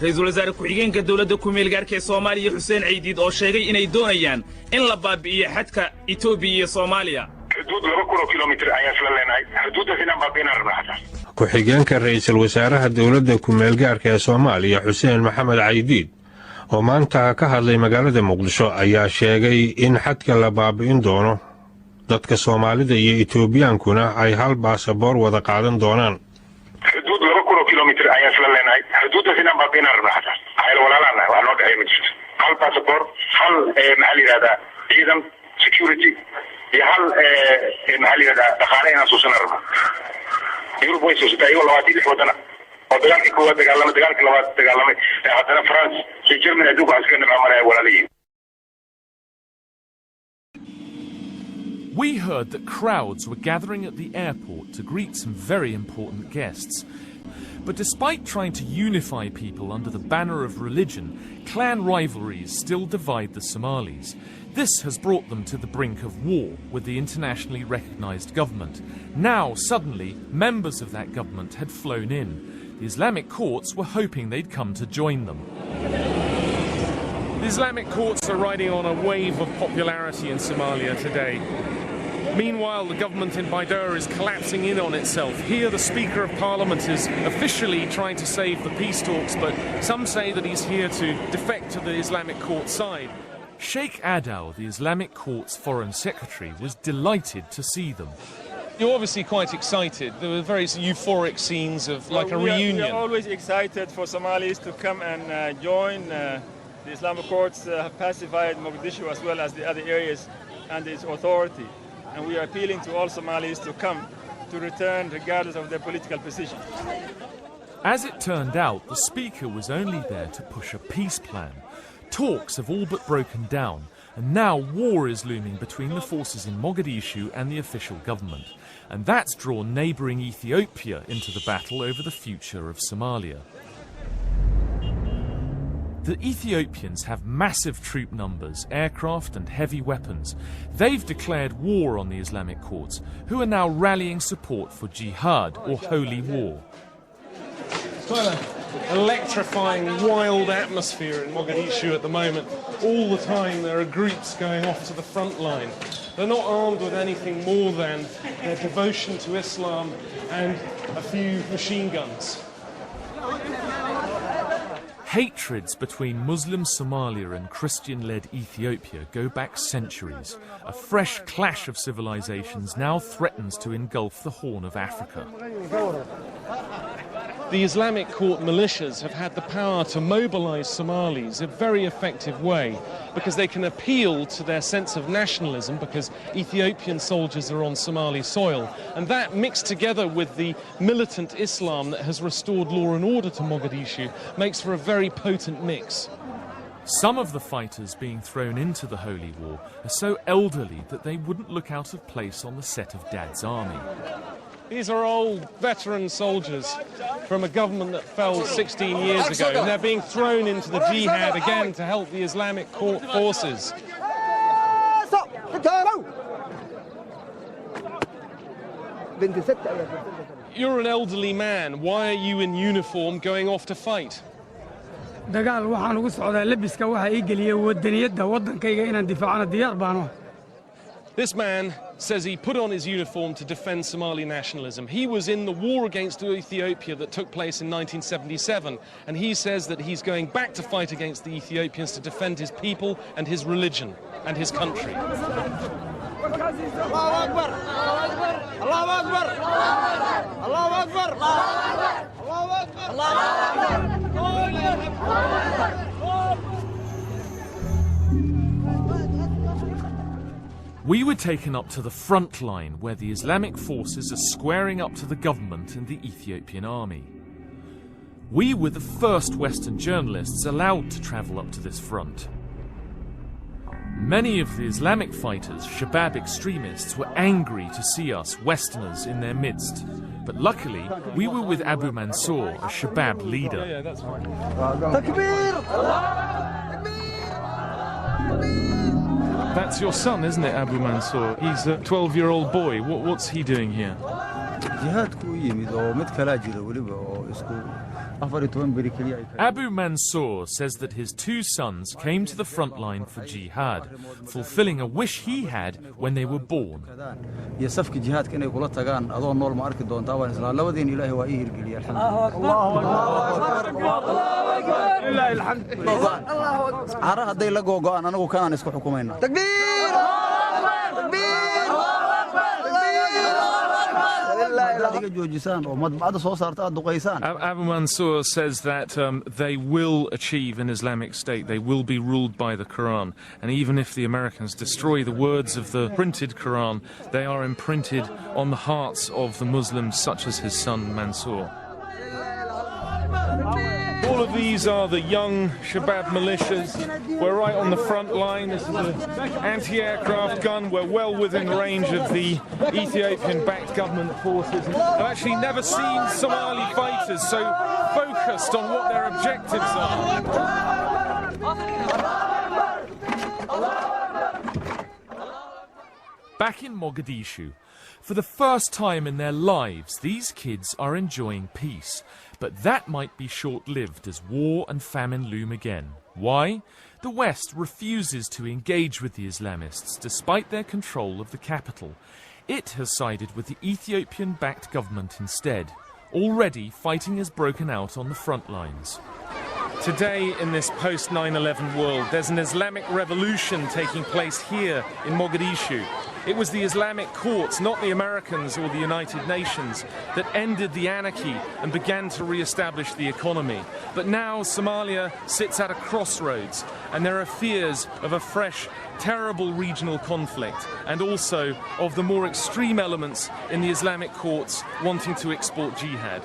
ra'iisul wasaare ku-xigeenka dawladda ku-meelgaarka ee Soomaaliya Xuseen Ciidiid oo sheegay inay doonayaan in la baabi'iyo xadka Itoobiya iyo Soomaaliya xuduud 2 kiiloomitir ayaan isla leenahay xuduuddaas inaan baabi'inaan rabnaa ku-xigeenka ra'iisul wasaaraha dawladda ku-meelgaarka ee Soomaaliya Xuseen Maxamed Ciidiid oo maanta ka hadlay magaalada Muqdisho ayaa sheegay in xadka la baabi'in doono dadka Soomaalida iyo Itoobiyaankuna ay hal baasaboor wada qaadan doonaan xuduud 2 kiiloomitir ayaan isla leenahay xuduuddaas inaan baabi'inaan rabnaa ayl walaalana wax noo dhaxay ma jirto hal baasaboor hal maxaa la yiraahdaa ciidan security iyo hal maxaa la yiraahdaa dhaqaale inaan soo sanarno Yurub way soo sitay oo 26 wadana oo dagaalkii koowaad dagaalamay dagaalkii labaad dagaalamay haddana France iyo Germany aduunka askar nabamay walaalihiin. We heard that crowds were gathering at the airport to greet some very important guests. But despite trying to unify people under the banner of religion, clan rivalries still divide the Somalis. This has brought them to the brink of war with the internationally recognised government. Now, suddenly, members of that government had flown in. The Islamic Courts were hoping they'd come to join them. The Islamic Courts are riding on a wave of popularity in Somalia today. Meanwhile, the government in Baidoa is collapsing in on itself. Here, the Speaker of Parliament is officially trying to save the peace talks, but some say that he's here to defect to the Islamic Court side. Sheikh Adaw, the Islamic Court's Foreign Secretary, was delighted to see them. You're obviously quite excited. There were very euphoric scenes of like a reunion. We are always excited for Somalis to come and join. The Islamic Courts have pacified Mogadishu as well as the other areas and its authority. And we are appealing to all Somalis to come, to return regardless of their political position. As it turned out, the Speaker was only there to push a peace plan. Talks have all but broken down, and now war is looming between the forces in Mogadishu and the official government. And that's drawn neighbouring Ethiopia into the battle over the future of Somalia. The Ethiopians have massive troop numbers, aircraft and heavy weapons. They've declared war on the Islamic Courts, who are now rallying support for jihad, or holy war. It's quite an electrifying, wild atmosphere in Mogadishu at the moment. All the time there are groups going off to the front line. They're not armed with anything more than their devotion to Islam and a few machine guns. Hatreds between Muslim Somalia and Christian-led Ethiopia go back centuries. A fresh clash of civilizations now threatens to engulf the Horn of Africa. The Islamic Court militias have had the power to mobilize Somalis in a very effective way because they can appeal to their sense of nationalism because Ethiopian soldiers are on Somali soil. And that mixed together with the militant Islam that has restored law and order to Mogadishu makes for a very potent mix. Some of the fighters being thrown into the holy war are so elderly that they wouldn't look out of place on the set of Dad's army. These are old veteran soldiers from a government that fell 16 years ago, and they're being thrown into the jihad again to help the Islamic Court forces. You're an elderly man. Why are you in uniform going off to fight? This man says he put on his uniform to defend Somali nationalism. He was in the war against Ethiopia that took place in 1977, and he says that he's going back to fight against the Ethiopians to defend his people and his religion and his country. We were taken up to the front line where the Islamic forces are squaring up to the government and the Ethiopian army. We were the first Western journalists allowed to travel up to this front. Many of the Islamic fighters, Shabab extremists, were angry to see us, Westerners, in their midst. But luckily, we were with Abu Mansour, a Shabab leader. Yeah, that's right. Takbir! That's your son, isn't it, Abu Mansour? He's a 12-year-old boy. What's he doing here? Abu Mansour says that his 2 sons came to the front line for jihad, fulfilling a wish he had when they were born. Abu Mansour says that they will achieve an Islamic state. They will be ruled by the Quran. And even if the Americans destroy the words of the printed Quran, they are imprinted on the hearts of the Muslims, such as his son Mansour. All of these are the young Shabab militias. We're right on the front line. This is an anti-aircraft gun. We're well within range of the Ethiopian-backed government forces. I've actually never seen Somali fighters so focused on what their objectives are. Back in Mogadishu, for the first time in their lives, these kids are enjoying peace. But that might be short-lived as war and famine loom again. Why? The West refuses to engage with the Islamists despite their control of the capital. It has sided with the Ethiopian-backed government instead. Already, fighting has broken out on the front lines. Today, in this post-9/11 world, there's an Islamic revolution taking place here in Mogadishu. It was the Islamic Courts, not the Americans or the United Nations, that ended the anarchy and began to re-establish the economy. But now Somalia sits at a crossroads, and there are fears of a fresh, terrible regional conflict, and also of the more extreme elements in the Islamic Courts wanting to export jihad.